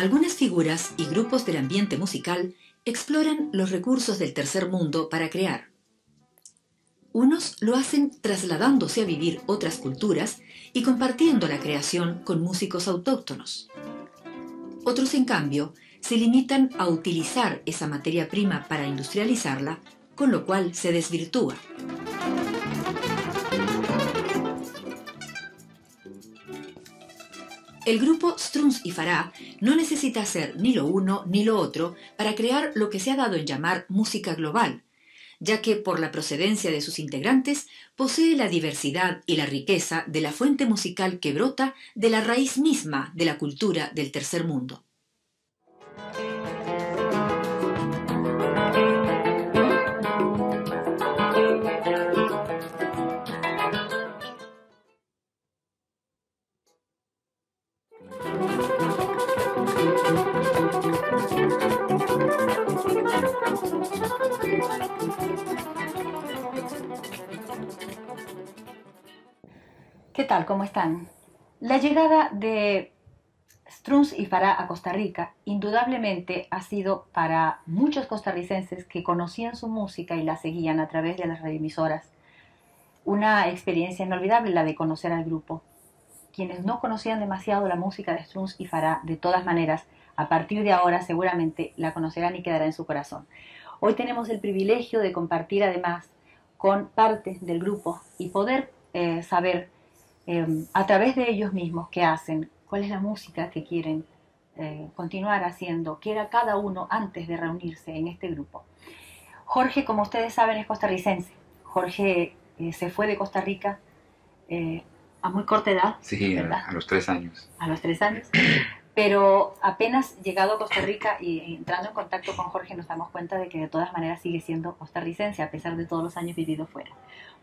Algunas figuras y grupos del ambiente musical exploran los recursos del tercer mundo para crear. Unos lo hacen trasladándose a vivir otras culturas y compartiendo la creación con músicos autóctonos. Otros, en cambio, se limitan a utilizar esa materia prima para industrializarla, con lo cual se desvirtúa. El grupo Strunz y Farah no necesita hacer ni lo uno ni lo otro para crear lo que se ha dado en llamar música global, ya que por la procedencia de sus integrantes posee la diversidad y la riqueza de la fuente musical que brota de la raíz misma de la cultura del tercer mundo. ¿Qué tal? ¿Cómo están? La llegada de Strunz y Farah a Costa Rica indudablemente ha sido para muchos costarricenses que conocían su música y la seguían a través de las radioemisoras una experiencia inolvidable, la de conocer al grupo. Quienes no conocían demasiado la música de Strunz y Farah, de todas maneras, a partir de ahora seguramente la conocerán y quedará en su corazón. Hoy tenemos el privilegio de compartir además con parte del grupo y poder saber a través de ellos mismos qué hacen, cuál es la música que quieren continuar haciendo, qué era cada uno antes de reunirse en este grupo. Jorge, como ustedes saben, es costarricense. Jorge se fue de Costa Rica a muy corta edad. Sí, a los 3 años. A los 3 años. Pero apenas llegado a Costa Rica y entrando en contacto con Jorge nos damos cuenta de que de todas maneras sigue siendo costarricense a pesar de todos los años vividos fuera.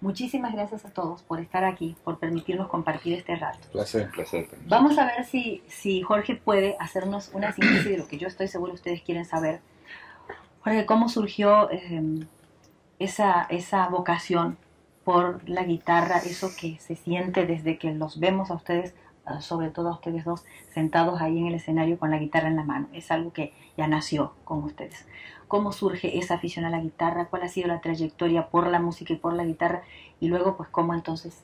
Muchísimas gracias a todos por estar aquí, por permitirnos compartir este rato. Placer. Vamos a ver si Jorge puede hacernos una síntesis de lo que yo estoy seguro ustedes quieren saber. Jorge, ¿cómo surgió esa vocación por la guitarra, eso que se siente desde que los vemos a ustedes, sobre todo a ustedes dos, sentados ahí en el escenario con la guitarra en la mano? Es algo que ya nació con ustedes. ¿Cómo surge esa afición a la guitarra? ¿Cuál ha sido la trayectoria por la música y por la guitarra? Y luego, pues, ¿cómo entonces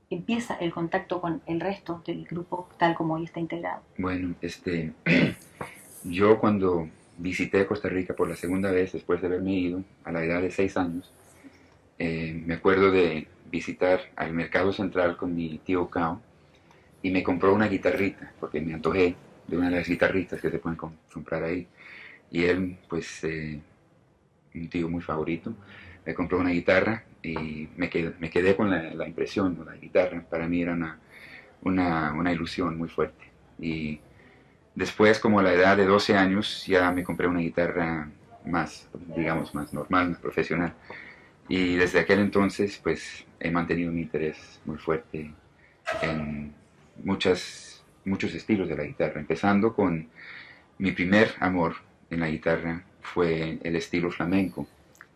empieza el contacto con el resto del grupo tal como hoy está integrado? Bueno, yo cuando visité Costa Rica por la segunda vez, después de haberme ido a la edad de 6 años, me acuerdo de visitar al Mercado Central con mi tío Cao, y me compró una guitarrita, porque me antojé de una de las guitarritas que se pueden comprar ahí. Y él, pues, un tío muy favorito, me compró una guitarra y me quedé con la impresión de la guitarra. Para mí era una ilusión muy fuerte. Y después, como a la edad de 12 años, ya me compré una guitarra más, digamos, más normal, más profesional. Y desde aquel entonces, pues, he mantenido mi interés muy fuerte en muchos estilos de la guitarra, empezando con mi primer amor en la guitarra fue el estilo flamenco,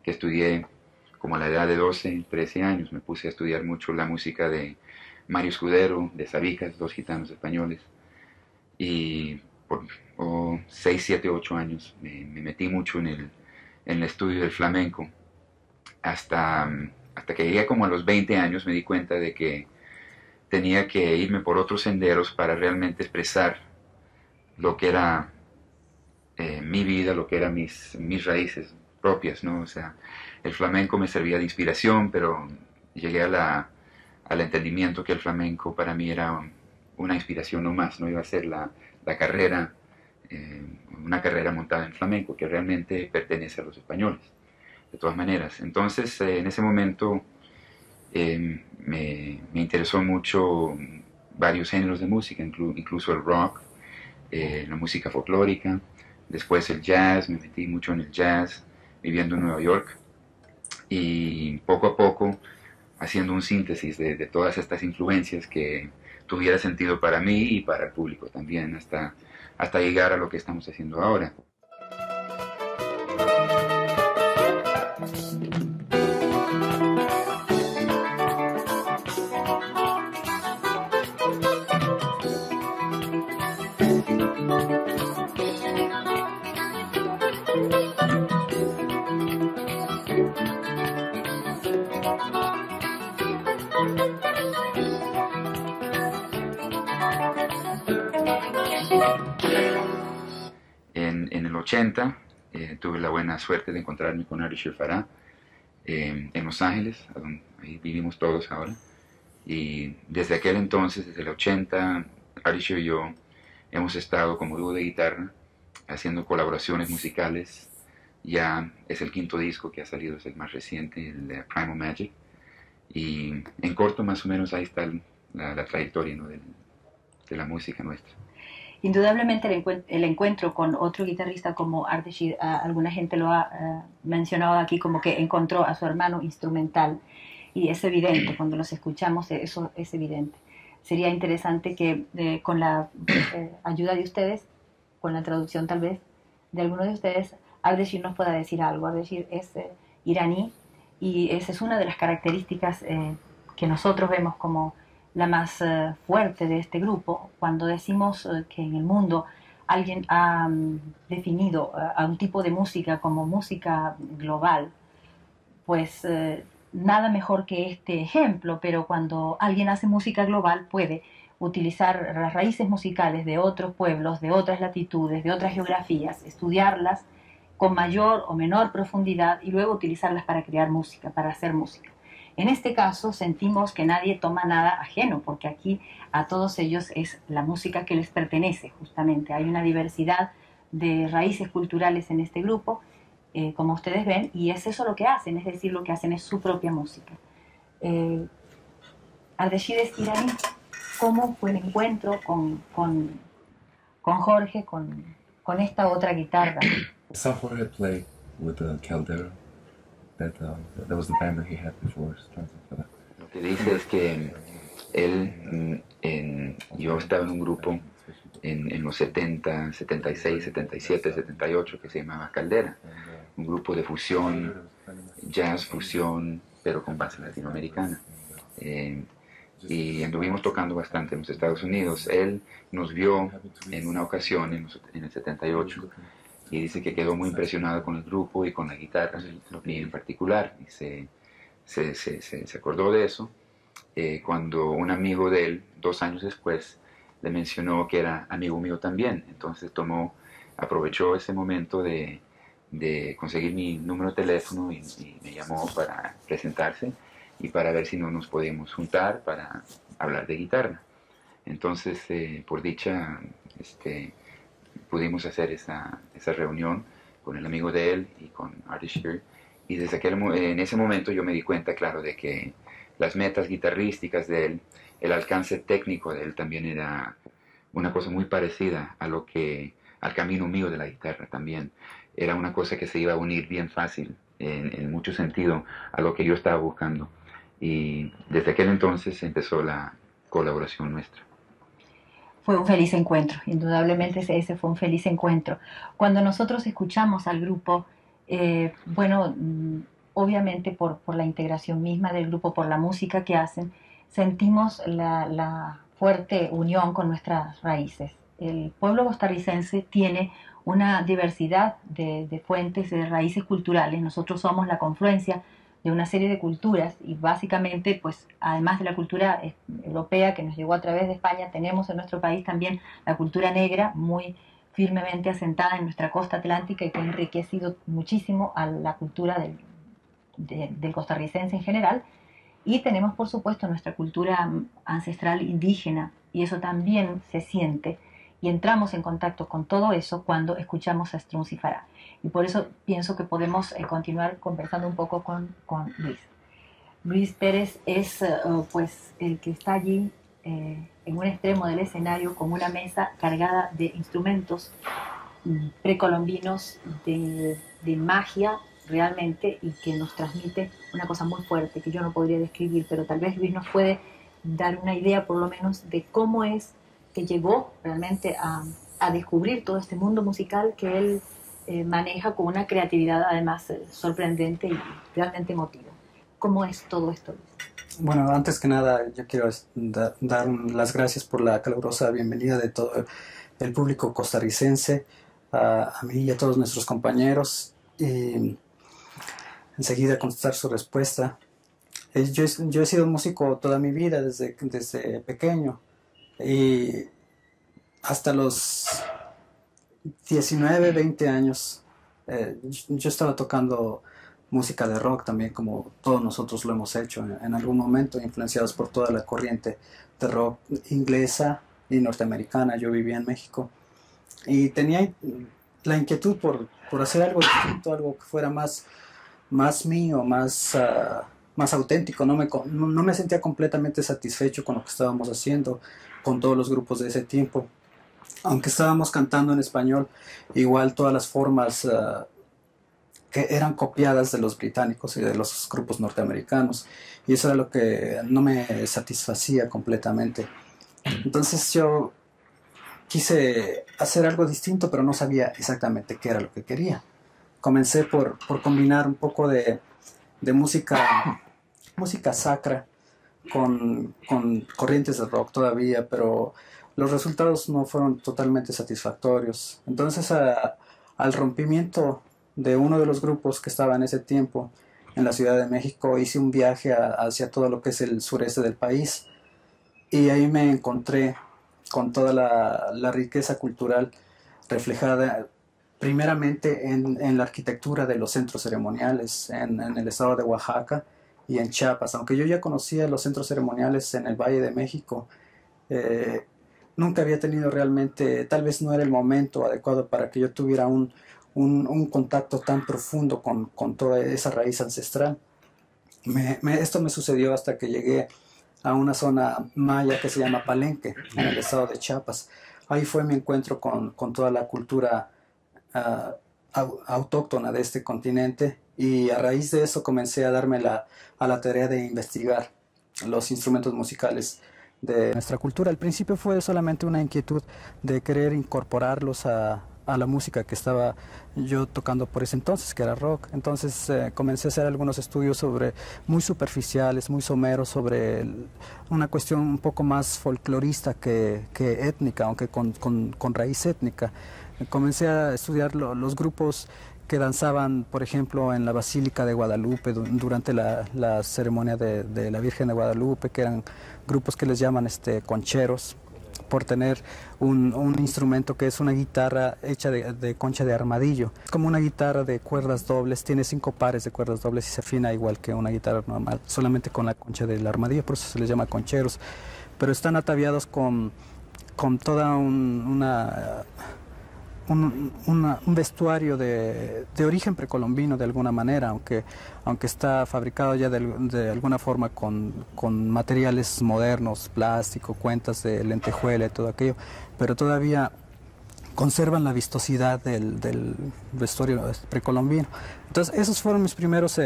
que estudié como a la edad de 12, 13 años. Me puse a estudiar mucho la música de Mario Escudero, de Sabicas, 2 gitanos españoles, y por 6, 7, 8 años me metí mucho en el estudio del flamenco, hasta que llegué como a los 20 años me di cuenta de que tenía que irme por otros senderos para realmente expresar lo que era mi vida, lo que eran mis raíces propias, ¿no? O sea, el flamenco me servía de inspiración, pero llegué al entendimiento que el flamenco para mí era una inspiración no más, no iba a ser la carrera, una carrera montada en flamenco, que realmente pertenece a los españoles, de todas maneras. Entonces, en ese momento me interesó mucho varios géneros de música, incluso el rock, la música folclórica, después el jazz. Me metí mucho en el jazz viviendo en Nueva York, y poco a poco haciendo un síntesis de todas estas influencias que tuviera sentido para mí y para el público también, hasta llegar a lo que estamos haciendo ahora. 80 tuve la buena suerte de encontrarme con Ardeshir Farah en Los Ángeles, ahí vivimos todos ahora. Y desde aquel entonces, desde el 80, Ardeshir y yo hemos estado como dúo de guitarra haciendo colaboraciones musicales. Ya es el quinto disco que ha salido, es el más reciente, el Primal Magic. Y en corto, más o menos, ahí está la trayectoria, ¿no?, de la música nuestra. Indudablemente el encuentro con otro guitarrista como Ardeshir, alguna gente lo ha mencionado aquí como que encontró a su hermano instrumental, y es evidente, cuando los escuchamos eso es evidente. Sería interesante que con la ayuda de ustedes, con la traducción tal vez de alguno de ustedes, Ardeshir nos pueda decir algo. Ardeshir es iraní, y esa es una de las características que nosotros vemos como la más fuerte de este grupo. Cuando decimos que en el mundo alguien ha definido a un tipo de música como música global, pues nada mejor que este ejemplo. Pero cuando alguien hace música global puede utilizar las raíces musicales de otros pueblos, de otras latitudes, de otras geografías, estudiarlas con mayor o menor profundidad y luego utilizarlas para crear música, para hacer música. En este caso sentimos que nadie toma nada ajeno, porque aquí a todos ellos es la música que les pertenece, justamente. Hay una diversidad de raíces culturales en este grupo, como ustedes ven, y es eso lo que hacen, es decir, lo que hacen es su propia música. Ardeshir es iraní. ¿Cómo fue el encuentro con Jorge, con esta otra guitarra? Jorge had played with Caldera. That was the band that he had before. Lo que dice es que él, yo estaba en un grupo en los 70, 76, 77, 78 que se llamaba Caldera, un grupo de fusión, jazz fusión, pero con base latinoamericana. Y anduvimos tocando bastante en los Estados Unidos. Él nos vio en una ocasión en el 78 y dice que quedó muy impresionado con el grupo y con la guitarra en particular, y se acordó de eso cuando un amigo de él, 2 años después, le mencionó que era amigo mío también. Entonces aprovechó ese momento de conseguir mi número de teléfono y me llamó para presentarse y para ver si no nos podíamos juntar para hablar de guitarra. Entonces, por dicha, pudimos hacer esa reunión con el amigo de él y con Ardeshir, y en ese momento yo me di cuenta, claro, de que las metas guitarrísticas de él, el alcance técnico de él también era una cosa muy parecida al camino mío de la guitarra también. Era una cosa que se iba a unir bien fácil, en mucho sentido, a lo que yo estaba buscando. Y desde aquel entonces empezó la colaboración nuestra. Fue un feliz encuentro, indudablemente ese fue un feliz encuentro. Cuando nosotros escuchamos al grupo, obviamente por la integración misma del grupo, por la música que hacen, sentimos la fuerte unión con nuestras raíces. El pueblo costarricense tiene una diversidad de fuentes, de raíces culturales. Nosotros somos la confluencia de una serie de culturas, y básicamente, pues, además de la cultura europea que nos llegó a través de España, tenemos en nuestro país también la cultura negra muy firmemente asentada en nuestra costa atlántica y que ha enriquecido muchísimo a la cultura del costarricense en general. Y tenemos, por supuesto, nuestra cultura ancestral indígena, y eso también se siente, y entramos en contacto con todo eso cuando escuchamos a Strunz y Farah. Y por eso pienso que podemos continuar conversando un poco con Luis. Luis Pérez es pues el que está allí en un extremo del escenario con una mesa cargada de instrumentos precolombinos de magia realmente, y que nos transmite una cosa muy fuerte que yo no podría describir, pero tal vez Luis nos puede dar una idea por lo menos de cómo es que llegó realmente a descubrir todo este mundo musical que él maneja con una creatividad además sorprendente y realmente emotiva. ¿Cómo es todo esto, Luis? Bueno, antes que nada yo quiero dar las gracias por la calurosa bienvenida de todo el público costarricense, a mí y a todos nuestros compañeros, y enseguida contestar su respuesta. Yo he sido músico toda mi vida, desde pequeño, y hasta los 19, 20 años, yo estaba tocando música de rock también, como todos nosotros lo hemos hecho en algún momento, influenciados por toda la corriente de rock inglesa y norteamericana. Yo vivía en México y tenía la inquietud por hacer algo distinto, algo que fuera más mío, más auténtico. No me sentía completamente satisfecho con lo que estábamos haciendo, con todos los grupos de ese tiempo. Aunque estábamos cantando en español, igual todas las formas que eran copiadas de los británicos y de los grupos norteamericanos, y eso era lo que no me satisfacía completamente. Entonces yo quise hacer algo distinto, pero no sabía exactamente qué era lo que quería. Comencé por combinar un poco de música sacra con corrientes de rock todavía, pero los resultados no fueron totalmente satisfactorios. Entonces al rompimiento de uno de los grupos que estaba en ese tiempo en la Ciudad de México, hice un viaje hacia todo lo que es el sureste del país, y ahí me encontré con toda la riqueza cultural reflejada primeramente en la arquitectura de los centros ceremoniales en el estado de Oaxaca y en Chiapas. Aunque yo ya conocía los centros ceremoniales en el Valle de México, nunca había tenido realmente, tal vez no era el momento adecuado para que yo tuviera un contacto tan profundo con toda esa raíz ancestral. Esto me sucedió hasta que llegué a una zona maya que se llama Palenque, en el estado de Chiapas. Ahí fue mi encuentro con toda la cultura autóctona de este continente, y a raíz de eso comencé a darme a la tarea de investigar los instrumentos musicales de nuestra cultura. Al principio fue solamente una inquietud de querer incorporarlos a la música que estaba yo tocando por ese entonces, que era rock. Entonces comencé a hacer algunos estudios muy superficiales, muy someros, sobre una cuestión un poco más folclorista que étnica, aunque con raíz étnica. Comencé a estudiar los grupos que danzaban, por ejemplo, en la Basílica de Guadalupe durante la ceremonia de la Virgen de Guadalupe, que eran grupos que les llaman concheros, por tener un instrumento que es una guitarra hecha de concha de armadillo. Es como una guitarra de cuerdas dobles, tiene 5 pares de cuerdas dobles y se afina igual que una guitarra normal, solamente con la concha del armadillo, por eso se les llama concheros. Pero están ataviados con toda un vestuario de origen precolombino de alguna manera, aunque está fabricado ya de alguna forma con materiales modernos, plástico, cuentas de lentejuela y todo aquello, pero todavía conservan la vistosidad del vestuario precolombino. Entonces esos fueron mis primeros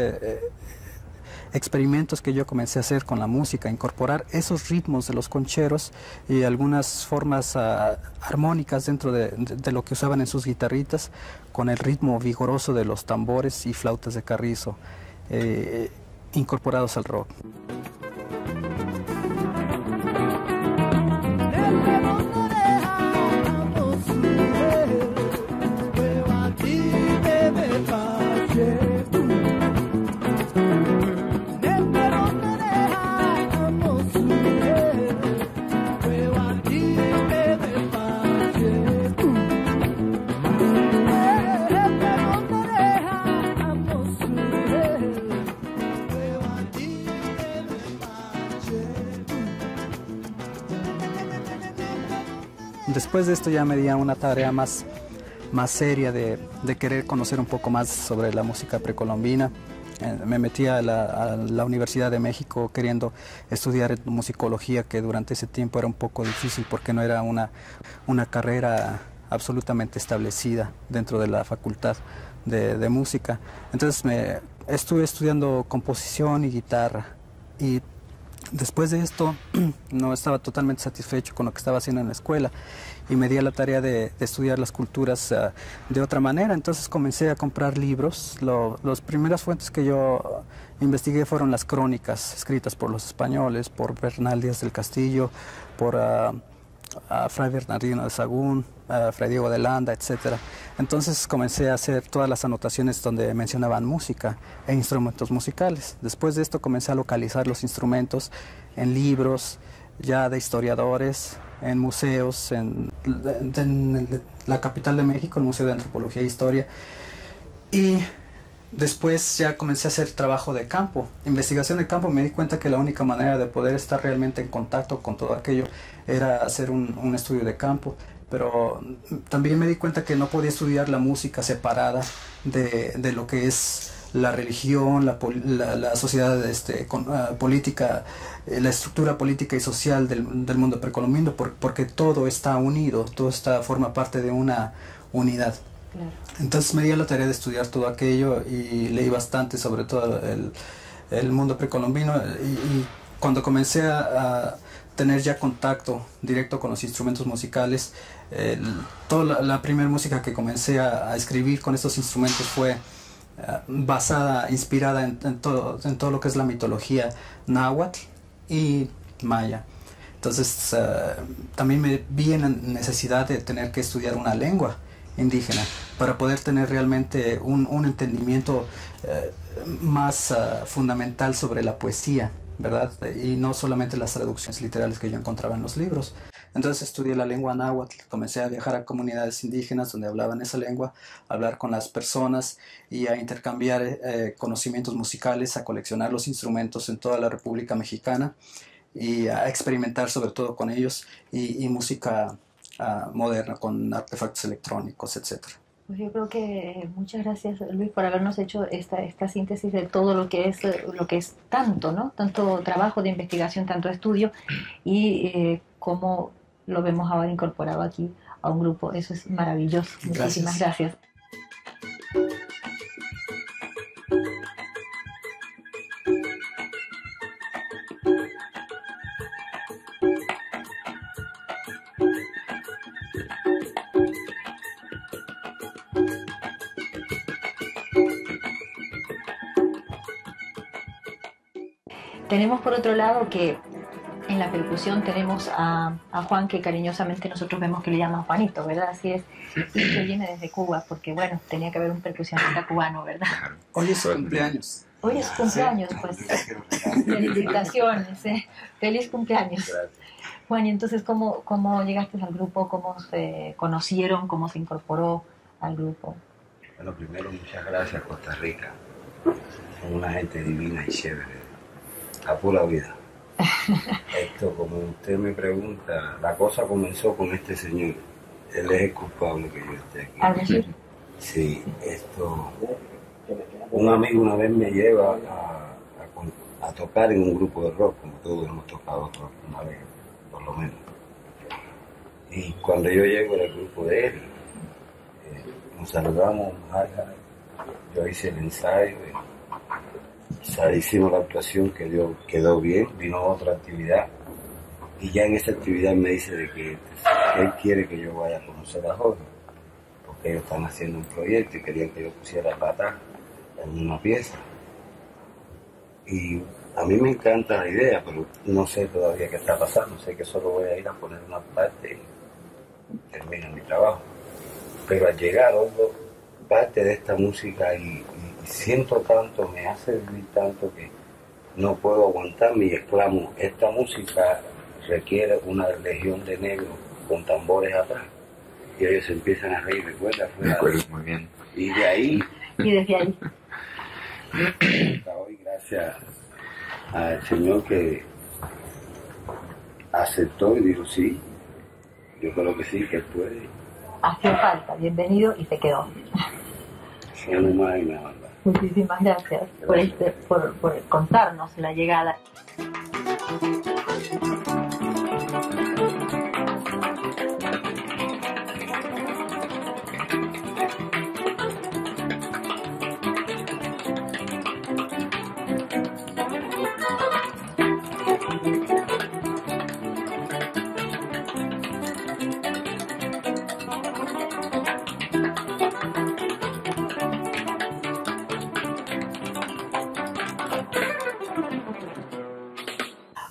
experimentos que yo comencé a hacer con la música, incorporar esos ritmos de los concheros y algunas formas armónicas dentro de lo que usaban en sus guitarritas, con el ritmo vigoroso de los tambores y flautas de carrizo incorporados al rock. Después de esto ya me di a una tarea más seria de querer conocer un poco más sobre la música precolombina. Me metí a la Universidad de México queriendo estudiar musicología, que durante ese tiempo era un poco difícil porque no era una carrera absolutamente establecida dentro de la facultad de música. Entonces estuve estudiando composición y guitarra, y después de esto no estaba totalmente satisfecho con lo que estaba haciendo en la escuela y me di a la tarea de estudiar las culturas de otra manera. Entonces comencé a comprar libros. Las primeras fuentes que yo investigué fueron las crónicas escritas por los españoles, por Bernal Díaz del Castillo, por Fray Bernardino de Sahagún, Fray Diego de Landa, etc. Entonces comencé a hacer todas las anotaciones donde mencionaban música e instrumentos musicales. Después de esto comencé a localizar los instrumentos en libros ya de historiadores, en museos, en la capital de México, el Museo de Antropología e Historia. Y después ya comencé a hacer trabajo de campo, investigación de campo. Me di cuenta que la única manera de poder estar realmente en contacto con todo aquello era hacer un estudio de campo. Pero también me di cuenta que no podía estudiar la música separada de lo que es la religión, la sociedad política, la estructura política y social del mundo precolombino, porque todo está unido, forma parte de una unidad. Claro. Entonces me di a la tarea de estudiar todo aquello y leí bastante sobre todo el mundo precolombino, y cuando comencé a tener ya contacto directo con los instrumentos musicales, toda la primera música que comencé a escribir con estos instrumentos fue inspirada en todo lo que es la mitología náhuatl y maya. Entonces también me vi en la necesidad de tener que estudiar una lengua indígena para poder tener realmente un entendimiento más fundamental sobre la poesía, ¿verdad? Y no solamente las traducciones literales que yo encontraba en los libros. Entonces estudié la lengua náhuatl, comencé a viajar a comunidades indígenas donde hablaban esa lengua, a hablar con las personas y a intercambiar conocimientos musicales, a coleccionar los instrumentos en toda la República Mexicana y a experimentar sobre todo con ellos, y música moderna con artefactos electrónicos, etc. Pues yo creo que muchas gracias, Luis, por habernos hecho esta síntesis de todo lo que es tanto, ¿no? Tanto trabajo de investigación, tanto estudio, y cómo lo vemos ahora incorporado aquí a un grupo. Eso es maravilloso. Muchísimas gracias. Tenemos por otro lado que en la percusión tenemos a Juan, que cariñosamente nosotros vemos que le llaman Juanito, ¿verdad? Así es, y que viene desde Cuba, porque bueno, tenía que haber un percusionista cubano, ¿verdad? Hoy es su cumpleaños. Hoy es cumpleaños, sí. Pues, felicitaciones, feliz cumpleaños. Juan, y entonces, ¿cómo llegaste al grupo? ¿Cómo se conocieron? ¿Cómo se incorporó al grupo? Bueno, primero, muchas gracias, Costa Rica. Son una gente divina y chévere. A pura vida. Esto, como usted me pregunta, la cosa comenzó con este señor. Él es el culpable que yo esté aquí. ¿A decir? Sí, un amigo una vez me lleva a tocar en un grupo de rock, como todos hemos tocado rock una vez, por lo menos. Y cuando yo llego al grupo de él, nos saludamos, yo hice el ensayo, hicimos la actuación, quedó bien, vino otra actividad, y ya en esa actividad me dice de que él quiere que yo vaya a conocer a Jorge, porque ellos están haciendo un proyecto y querían que yo pusiera pata en una pieza. Y a mí me encanta la idea, pero no sé todavía qué está pasando, sé que solo voy a ir a poner una parte y termino mi trabajo. Pero al llegar oigo parte de esta música y siento tanto, me hace vivir tanto que no puedo aguantarme y exclamo, esta música requiere una legión de negros con tambores atrás. Y ellos empiezan a reír, ¿recuerdas? Me acuerdo muy bien. Y de ahí, y desde ahí, hasta hoy, gracias al Señor que aceptó y dijo sí, yo creo que sí, que él puede. Hacía falta, bienvenido, y se quedó. No más y nada. Muchísimas gracias por contarnos la llegada.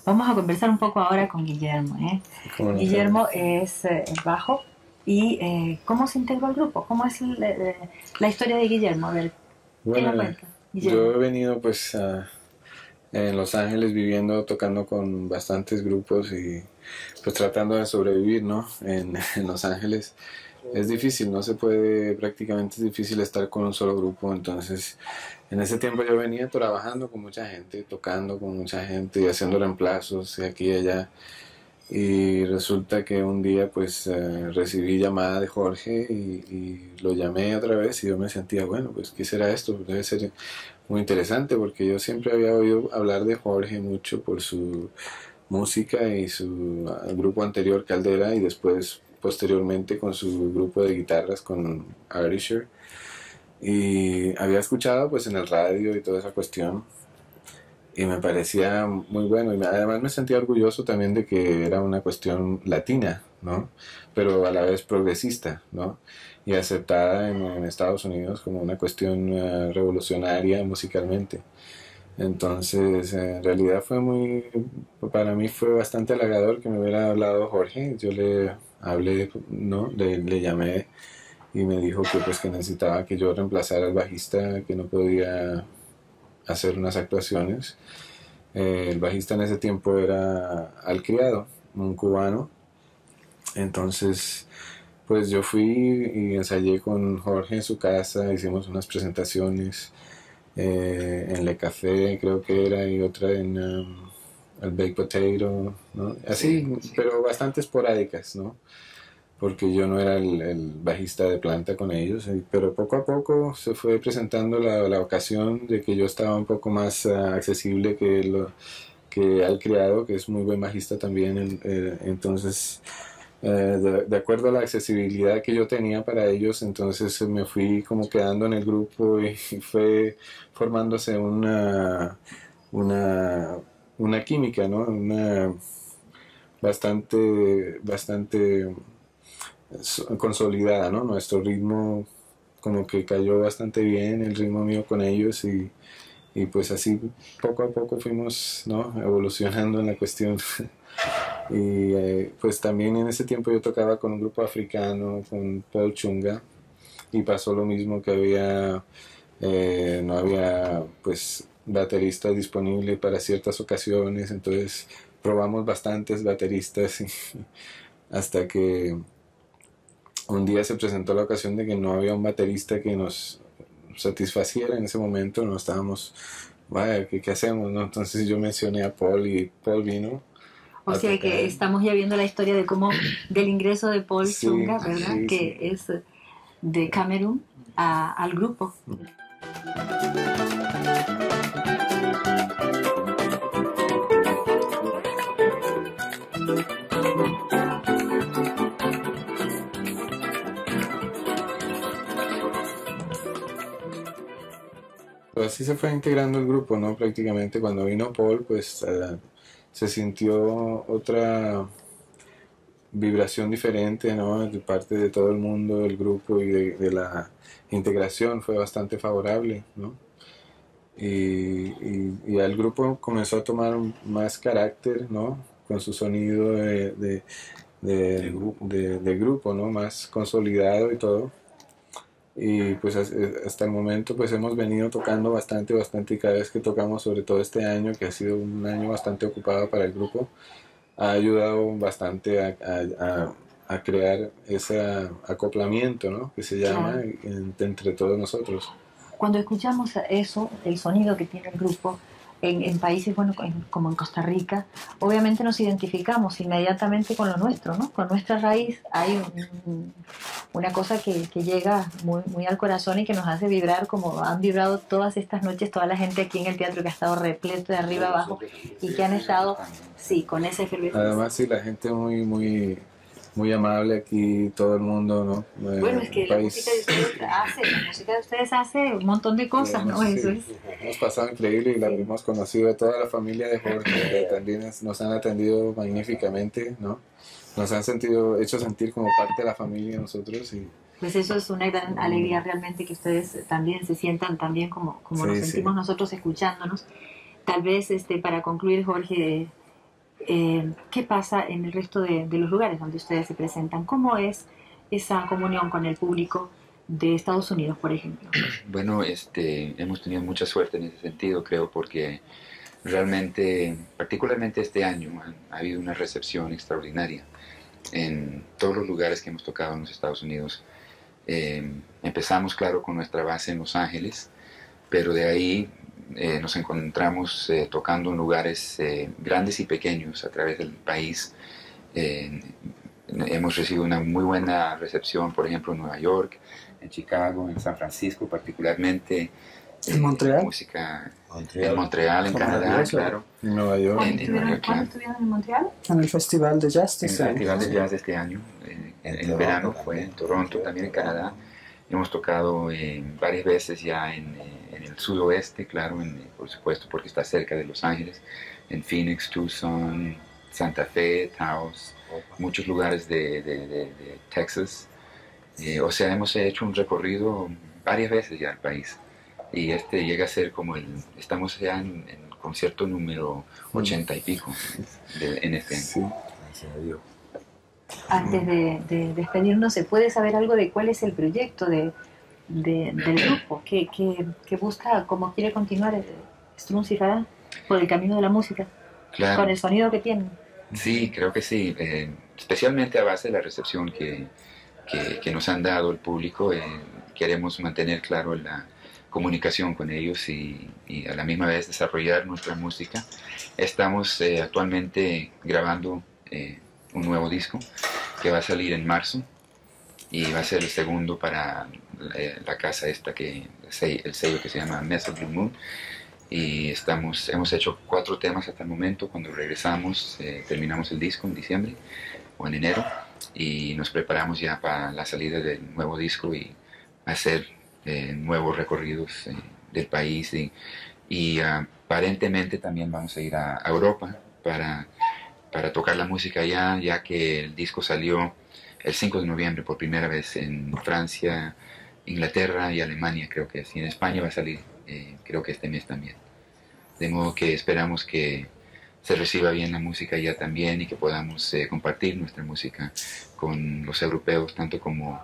Vamos a conversar un poco ahora con Guillermo. Guillermo es el bajo. ¿Y cómo se integró al grupo? ¿Cómo es la historia de Guillermo? A ver, bueno, yo he venido pues en Los Ángeles viviendo, tocando con bastantes grupos y pues tratando de sobrevivir, ¿no? En Los Ángeles es difícil, no se puede, prácticamente es difícil estar con un solo grupo. Entonces en ese tiempo yo venía trabajando con mucha gente, tocando con mucha gente y haciendo reemplazos de aquí y allá. Y resulta que un día pues recibí llamada de Jorge y lo llamé otra vez y yo me sentía, bueno, pues ¿qué será esto? Debe ser muy interesante porque yo siempre había oído hablar de Jorge mucho por su música y su grupo anterior Caldera y después posteriormente con su grupo de guitarras con Arisher. Y había escuchado pues en el radio y toda esa cuestión y me parecía muy bueno y además me sentía orgulloso también de que era una cuestión latina, ¿no? Pero a la vez progresista, ¿no? Y aceptada en Estados Unidos como una cuestión revolucionaria musicalmente. Entonces en realidad fue muy, para mí fue bastante halagador que me hubiera hablado Jorge. Yo le hablé, ¿no? Le llamé y me dijo que pues que necesitaba que yo reemplazara al bajista, que no podía hacer unas actuaciones. El bajista en ese tiempo era Al Criado, un cubano. Entonces, pues yo fui y ensayé con Jorge en su casa, hicimos unas presentaciones en Le Café, creo que era, y otra en el Baked Potato, ¿no? Así, sí. Pero bastante esporádicas, ¿no? Porque yo no era el bajista de planta con ellos, pero poco a poco se fue presentando la ocasión de que yo estaba un poco más accesible que Al Criado, que es muy buen bajista también. Entonces, de acuerdo a la accesibilidad que yo tenía para ellos, entonces me fui como quedando en el grupo y fue formándose una química, ¿no? Bastante consolidada, ¿no? Nuestro ritmo como que cayó bastante bien, el ritmo mío con ellos y pues así poco a poco fuimos, ¿no? Evolucionando en la cuestión. Y pues también en ese tiempo yo tocaba con un grupo africano, con Paul Chunga, y pasó lo mismo que no había pues baterista disponible para ciertas ocasiones, entonces probamos bastantes bateristas hasta que un día se presentó la ocasión de que no había un baterista que nos satisfaciera en ese momento, no estábamos, vaya, ¿qué hacemos? ¿No? Entonces yo mencioné a Paul y Paul vino. O sea que estamos ya viendo la historia de cómo, del ingreso de Paul Chunga, ¿verdad? Sí, que es de Camerún al grupo. Pues así se fue integrando el grupo, ¿no? Prácticamente cuando vino Paul, pues se sintió otra vibración diferente, ¿no? De parte de todo el mundo, del grupo y de la integración fue bastante favorable, ¿no? Y el grupo comenzó a tomar más carácter, ¿no? Con su sonido de grupo, ¿no? Más consolidado y todo. Y pues hasta el momento pues hemos venido tocando bastante y cada vez que tocamos, sobre todo este año que ha sido un año bastante ocupado para el grupo, ha ayudado bastante a crear ese acoplamiento, ¿no? Que se llama, claro, entre todos nosotros. Cuando escuchamos eso, el sonido que tiene el grupo en países, bueno, como en Costa Rica, obviamente nos identificamos inmediatamente con lo nuestro, ¿no? Con nuestra raíz hay una cosa que llega muy al corazón y que nos hace vibrar como han vibrado todas estas noches toda la gente aquí en el teatro que ha estado repleto de arriba abajo y que han estado, sí, con esa efervescencia. Además, sí, la gente muy amable aquí, todo el mundo, ¿no? Bueno, es que la música de ustedes hace un montón de cosas, ¿no? Sí, eso es. Hemos pasado increíble y la hemos conocido a toda la familia de Jorge, que también nos han atendido magníficamente, ¿no? Nos han hecho sentir como parte de la familia nosotros y pues eso es una gran alegría realmente que ustedes también se sientan tan bien como sí, nos sentimos nosotros escuchándonos. Tal vez para concluir, Jorge, ¿qué pasa en el resto de los lugares donde ustedes se presentan? ¿Cómo es esa comunión con el público de Estados Unidos, por ejemplo? Bueno, hemos tenido mucha suerte en ese sentido, creo, porque realmente, particularmente este año, ha habido una recepción extraordinaria en todos los lugares que hemos tocado en los Estados Unidos. Empezamos, claro, con nuestra base en Los Ángeles, pero de ahí nos encontramos tocando en lugares grandes y pequeños a través del país. Hemos recibido una muy buena recepción, por ejemplo, en Nueva York, en Chicago, en San Francisco particularmente. ¿En Montreal? Música en Montreal, en Canadá, claro. En Nueva York. ¿Cuándo estuvieron en Montreal? En el Festival de Jazz de En el este año. Festival de Jazz de este año, en el verano fue en Toronto, también en Canadá. Hemos tocado varias veces ya en el sudoeste, claro, por supuesto, porque está cerca de Los Ángeles, en Phoenix, Tucson, Santa Fe, Taos, muchos lugares de Texas. O sea, hemos hecho un recorrido varias veces ya al país. Y este llega a ser como estamos ya en el concierto número 80 y pico en este año. Sí. Gracias a Dios. Antes de despedirnos, ¿se puede saber algo de cuál es el proyecto del grupo que busca, cómo quiere continuar Strunz y Farah por el camino de la música, Claro. con el sonido que tienen? Sí, creo que sí. Especialmente a base de la recepción que nos han dado el público, queremos mantener, claro, la comunicación con ellos y a la misma vez desarrollar nuestra música. Estamos actualmente grabando un nuevo disco que va a salir en marzo y va a ser el segundo para la casa esta, el sello que se llama Mesa Blue Moon. Y hemos hecho 4 temas hasta el momento. Cuando regresamos, terminamos el disco en diciembre o en enero y nos preparamos ya para la salida del nuevo disco y hacer nuevos recorridos del país y aparentemente también vamos a ir a Europa para tocar la música allá, ya que el disco salió el 5 de noviembre por primera vez en Francia, Inglaterra y Alemania, creo que sí. En España va a salir, creo que este mes también. De modo que esperamos que se reciba bien la música allá también y que podamos compartir nuestra música con los europeos, tanto como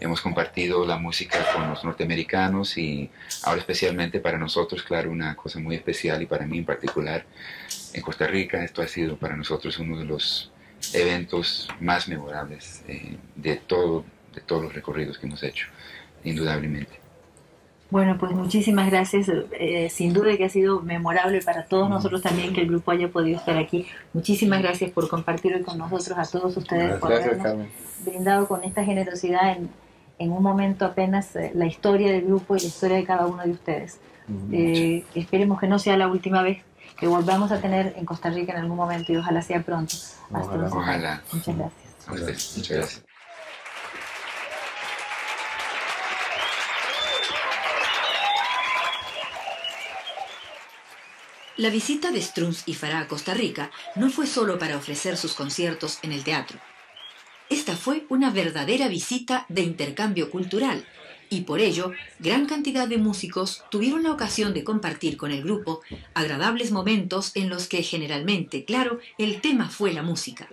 hemos compartido la música con los norteamericanos y ahora especialmente para nosotros, claro, una cosa muy especial y para mí en particular, en Costa Rica, esto ha sido para nosotros uno de los eventos más memorables de todos los recorridos que hemos hecho, indudablemente. Bueno, pues muchísimas gracias. Sin duda que ha sido memorable para todos nosotros también que el grupo haya podido estar aquí. Muchísimas gracias por compartir hoy con nosotros, a todos ustedes, por Gracias, habernos Carmen. brindado con esta generosidad en un momento apenas la historia del grupo y la historia de cada uno de ustedes. Esperemos que no sea la última vez que volvamos a tener en Costa Rica en algún momento y ojalá sea pronto. Hasta entonces. Ojalá. Muchas gracias. A ustedes, muchas gracias. La visita de Strunz y Farah a Costa Rica no fue solo para ofrecer sus conciertos en el teatro. Esta fue una verdadera visita de intercambio cultural y por ello gran cantidad de músicos tuvieron la ocasión de compartir con el grupo agradables momentos en los que generalmente, claro, el tema fue la música.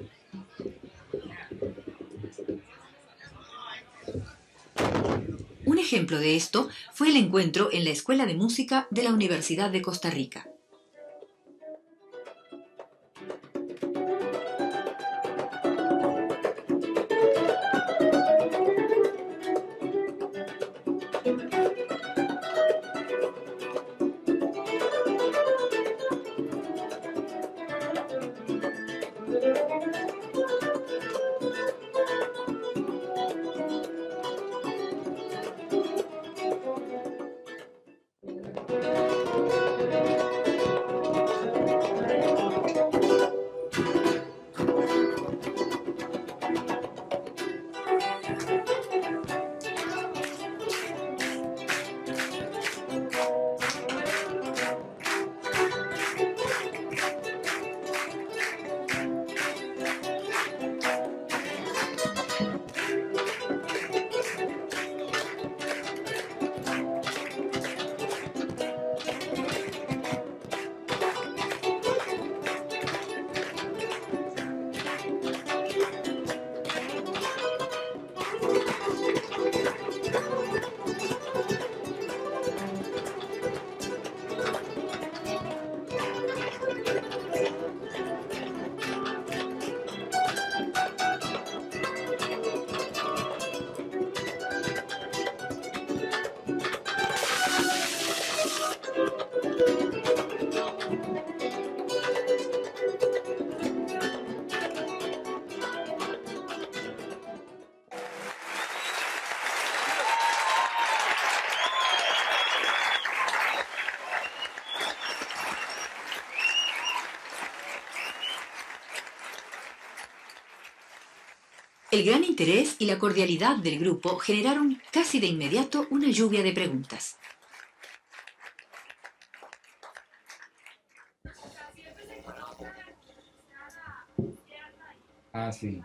Un ejemplo de esto fue el encuentro en la Escuela de Música de la Universidad de Costa Rica. El gran interés y la cordialidad del grupo generaron casi de inmediato una lluvia de preguntas. Ah, sí.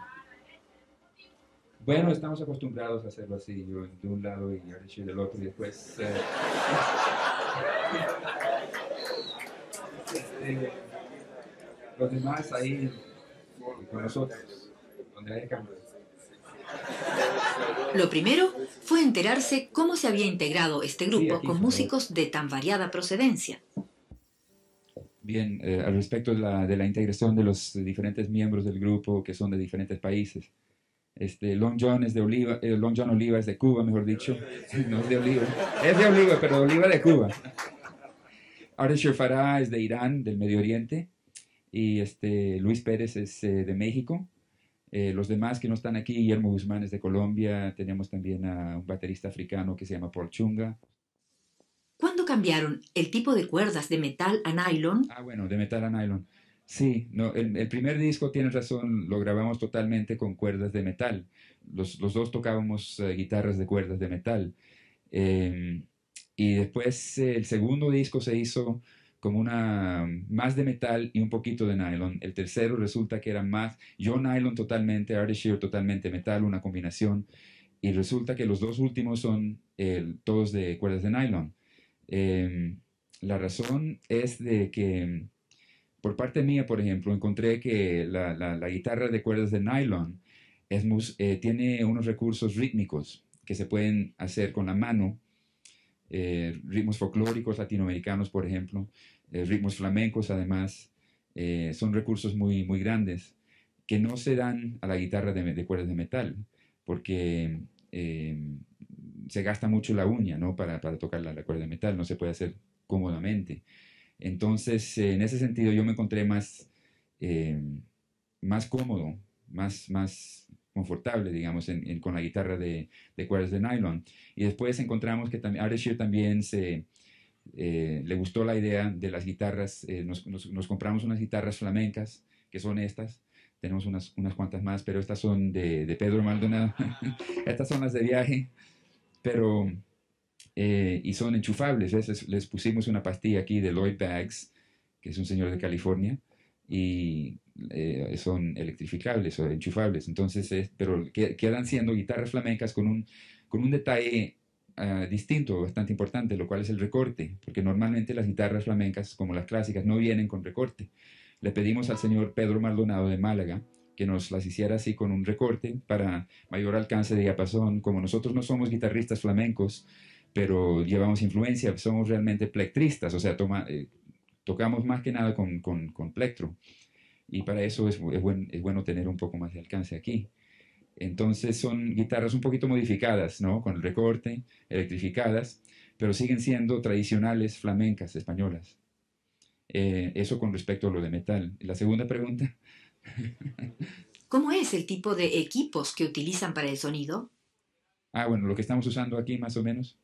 Bueno, estamos acostumbrados a hacerlo así, yo de un lado y Archie del otro, y después los demás ahí con nosotros, donde hay cámaras. Lo primero fue enterarse cómo se había integrado este Sí, grupo aquí, con por músicos de tan variada procedencia. Bien, al respecto de la integración de los diferentes miembros del grupo que son de diferentes países. Long John es de Oliva, Long John Oliva es de Cuba, mejor dicho, no es de Oliva, es de Oliva, pero de Oliva de Cuba. Ardeshir Farah es de Irán, del Medio Oriente, y Luis Pérez es de México. Los demás que no están aquí, Guillermo Guzmán es de Colombia, tenemos también a un baterista africano que se llama Paul Chunga. ¿Cuándo cambiaron el tipo de cuerdas de metal a nylon? Ah, bueno, de metal a nylon. Sí, no, el primer disco, tienes razón, lo grabamos totalmente con cuerdas de metal. Los dos tocábamos guitarras de cuerdas de metal. Eh, y después el segundo disco se hizo como una más de metal y un poquito de nylon. El tercero resulta que era más, yo nylon totalmente, Ardeshir totalmente metal, una combinación. Y resulta que los dos últimos son todos de cuerdas de nylon. La razón es de que, por parte mía, por ejemplo, encontré que la guitarra de cuerdas de nylon tiene unos recursos rítmicos que se pueden hacer con la mano, ritmos folclóricos latinoamericanos, por ejemplo, ritmos flamencos, además, son recursos muy, muy grandes que no se dan a la guitarra de cuerdas de metal, porque se gasta mucho la uña, ¿no? Para tocar la cuerda de metal, no se puede hacer cómodamente. Entonces, en ese sentido, yo me encontré más cómodo, más confortable, digamos, con la guitarra de cuerdas de nylon. Y después encontramos que Ardeshir también le gustó la idea de las guitarras. Nos compramos unas guitarras flamencas, que son estas. Tenemos unas cuantas más, pero estas son de Pedro Maldonado. Estas son las de viaje, pero y son enchufables. ¿Ves? Les pusimos una pastilla aquí de Lloyd Baggs, que es un señor de California, y son electrificables o enchufables. Entonces, pero quedan siendo guitarras flamencas con un detalle distinto, bastante importante, lo cual es el recorte, porque normalmente las guitarras flamencas, como las clásicas, no vienen con recorte. Le pedimos al señor Pedro Maldonado de Málaga que nos las hiciera así con un recorte para mayor alcance de diapasón. Como nosotros no somos guitarristas flamencos, pero llevamos influencia, somos realmente plectristas, o sea, tocamos más que nada con plectro, y para eso es bueno tener un poco más de alcance aquí. Entonces son guitarras un poquito modificadas, ¿no? Con el recorte, electrificadas, pero siguen siendo tradicionales flamencas, españolas. Eso con respecto a lo de metal. La segunda pregunta. ¿Cómo es el tipo de equipos que utilizan para el sonido? Ah, bueno, lo que estamos usando aquí más o menos.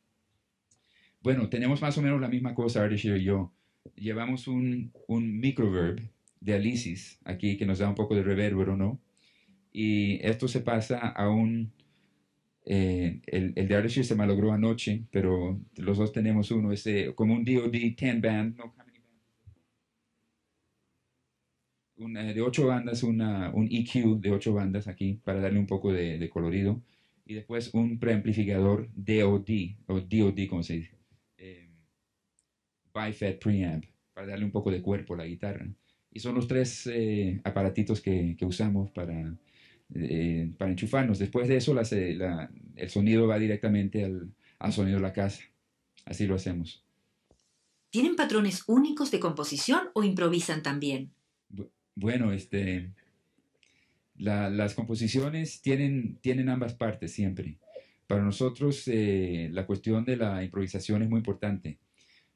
Bueno, tenemos más o menos la misma cosa, Ardeshir y yo. Llevamos un microverb de Alesis aquí que nos da un poco de reverbero, ¿no? Y esto se pasa a el de Ardeshir se malogró anoche, pero los dos tenemos uno, como un DoD 10 band, no, de 8 bandas, un EQ de 8 bandas aquí para darle un poco de colorido, y después un preamplificador DoD, o DoD como se dice, Bi-Fed preamp, para darle un poco de cuerpo a la guitarra. Y son los tres aparatitos que usamos para enchufarnos. Después de eso el sonido va directamente al sonido de la casa. Así lo hacemos. ¿Tienen patrones únicos de composición o improvisan también? Bueno, las composiciones tienen ambas partes siempre. Para nosotros la cuestión de la improvisación es muy importante.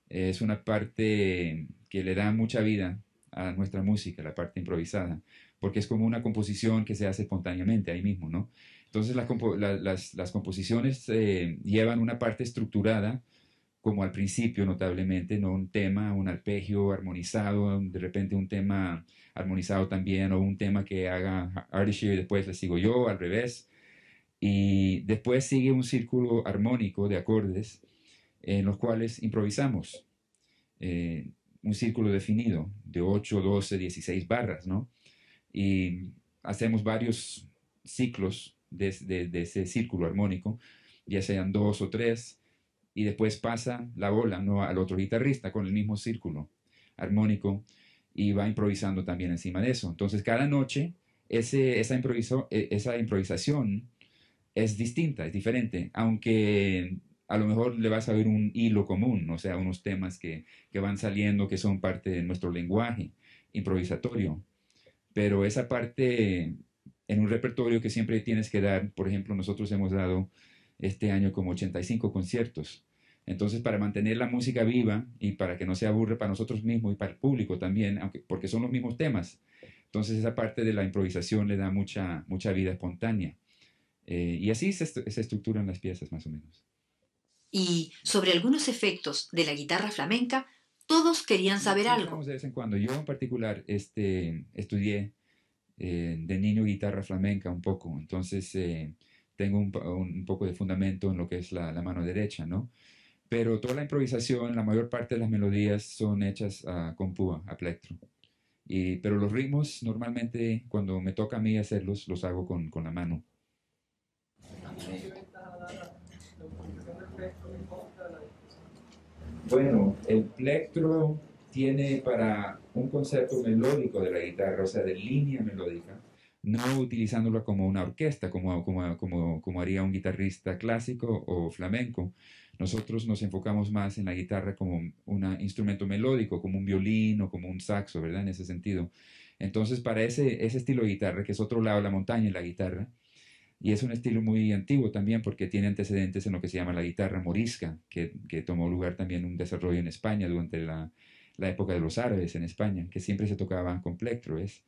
Es una parte que le da mucha vida a nuestra música, la parte improvisada, porque es como una composición que se hace espontáneamente ahí mismo, ¿no? Entonces las composiciones llevan una parte estructurada, como al principio notablemente, ¿no? Un tema, un arpegio armonizado, de repente un tema armonizado también, o un tema que haga Ardeshir y después le sigo yo, al revés, Y después sigue un círculo armónico de acordes en los cuales improvisamos. Un círculo definido de 8, 12, 16 barras, ¿no? Y hacemos varios ciclos de ese círculo armónico, ya sean 2 o 3, y después pasa la bola, ¿no?, al otro guitarrista con el mismo círculo armónico y va improvisando también encima de eso. Entonces cada noche esa improvisación es distinta, es diferente, aunque a lo mejor le vas a ver un hilo común, o sea, unos temas que van saliendo, que son parte de nuestro lenguaje improvisatorio. Pero esa parte en un repertorio que siempre tienes que dar, por ejemplo, nosotros hemos dado este año como 85 conciertos. Entonces, para mantener la música viva y para que no se aburre para nosotros mismos y para el público también, porque son los mismos temas, entonces esa parte de la improvisación le da mucha vida espontánea. Y así se estructuran las piezas más o menos. Y sobre algunos efectos de la guitarra flamenca, todos querían saber algo. De vez en cuando. Yo en particular estudié de niño guitarra flamenca un poco, entonces tengo un poco de fundamento en lo que es la mano derecha, ¿no? Pero toda la improvisación, la mayor parte de las melodías son hechas con púa, a plectro. Pero los ritmos normalmente cuando me toca a mí hacerlos, los hago con la mano. Bueno, el plectro tiene para un concepto melódico de la guitarra, o sea, de línea melódica, no utilizándola como una orquesta, como haría un guitarrista clásico o flamenco. Nosotros nos enfocamos más en la guitarra como un instrumento melódico, como un violín o como un saxo, ¿verdad? En ese sentido. Entonces, para ese estilo de guitarra, que es otro lado de la montaña en la guitarra, y es un estilo muy antiguo también porque tiene antecedentes en lo que se llama la guitarra morisca, que tomó lugar también un desarrollo en España durante la época de los árabes en España, que siempre se tocaba con plectro, ¿ves?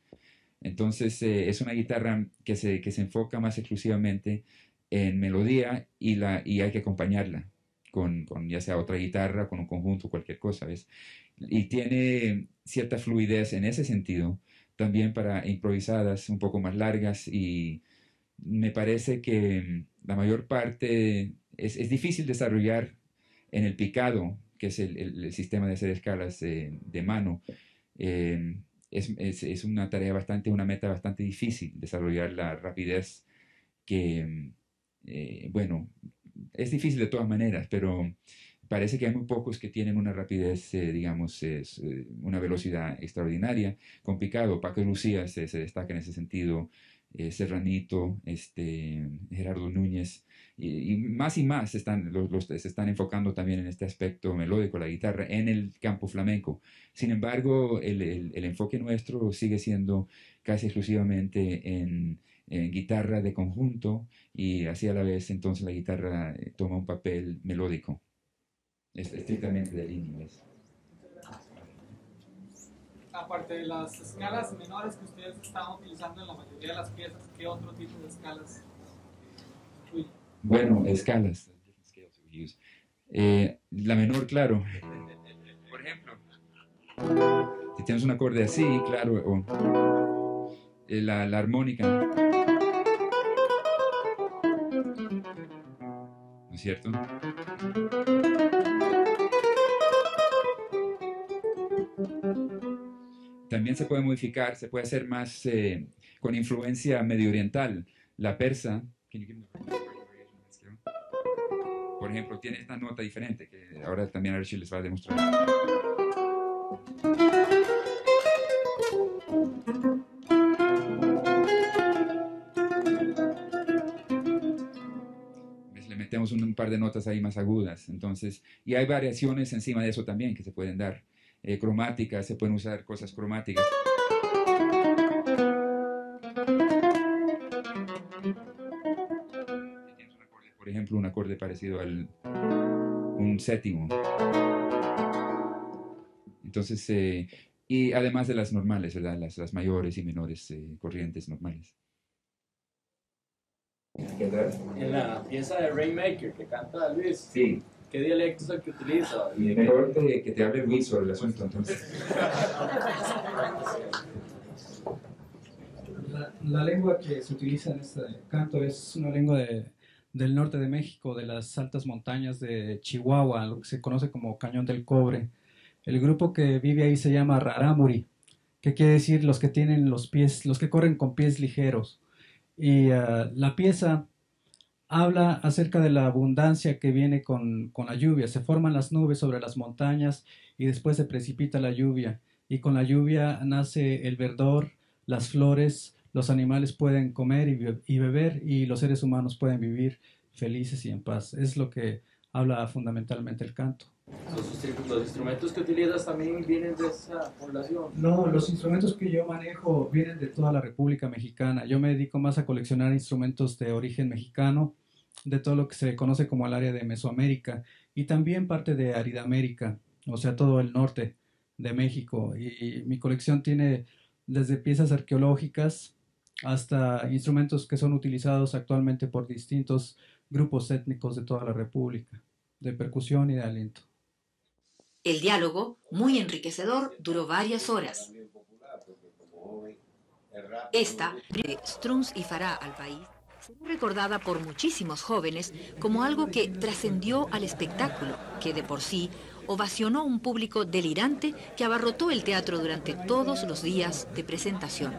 Entonces es una guitarra que se enfoca más exclusivamente en melodía y hay que acompañarla con ya sea otra guitarra, con un conjunto, cualquier cosa, ¿ves? Y tiene cierta fluidez en ese sentido, también para improvisadas un poco más largas, y me parece que la mayor parte es difícil desarrollar en el picado, que es el sistema de hacer escalas de mano. Es una una meta bastante difícil desarrollar la rapidez que, bueno, es difícil de todas maneras, pero parece que hay muy pocos que tienen una rapidez, digamos, una velocidad extraordinaria. Con picado, Paco de Lucía se destaca en ese sentido, Serranito, Gerardo Núñez, y más se están enfocando también en este aspecto melódico, la guitarra, en el campo flamenco. Sin embargo, el enfoque nuestro sigue siendo casi exclusivamente en guitarra de conjunto, y así a la vez entonces la guitarra toma un papel melódico, estrictamente de líneas. Aparte de las escalas menores que ustedes estaban utilizando en la mayoría de las piezas, ¿qué otro tipo de escalas? Bueno, escalas. La menor, claro. Por ejemplo, si tienes un acorde así, claro, o la armónica, ¿no es cierto? También se puede modificar, se puede hacer más con influencia medio oriental. La persa, por ejemplo, tiene esta nota diferente, que ahora también Archie les va a demostrar. Le metemos un par de notas ahí más agudas, entonces, y hay variaciones encima de eso también que se pueden dar. Cromáticas, se pueden usar cosas cromáticas. Por ejemplo, un acorde parecido al un séptimo. Entonces, y además de las normales, ¿verdad? Las mayores y menores corrientes normales. En la pieza de Rainmaker que canta Luis, sí. ¿Qué dialecto es el que utiliza? Mejor que te hable Luis sobre el asunto, entonces. La lengua que se utiliza en este canto es una lengua del norte de México, de las altas montañas de Chihuahua, lo que se conoce como Cañón del Cobre. El grupo que vive ahí se llama Rarámuri, que quiere decir los que tienen los pies, los que corren con pies ligeros. Y la pieza habla acerca de la abundancia que viene con la lluvia. Se forman las nubes sobre las montañas y después se precipita la lluvia. Y con la lluvia nace el verdor, las flores, los animales pueden comer y beber y los seres humanos pueden vivir felices y en paz. Es lo que habla fundamentalmente el canto. ¿Los instrumentos que utilizas también vienen de esa población? No, los instrumentos que yo manejo vienen de toda la República Mexicana. Yo me dedico más a coleccionar instrumentos de origen mexicano, de todo lo que se conoce como el área de Mesoamérica y también parte de Aridamérica, o sea, todo el norte de México. Y mi colección tiene desde piezas arqueológicas hasta instrumentos que son utilizados actualmente por distintos grupos étnicos de toda la República, de percusión y de aliento. El diálogo, muy enriquecedor, duró varias horas. Esta, de Strunz y Farah al país, será recordada por muchísimos jóvenes como algo que trascendió al espectáculo, que de por sí ovacionó un público delirante que abarrotó el teatro durante todos los días de presentación.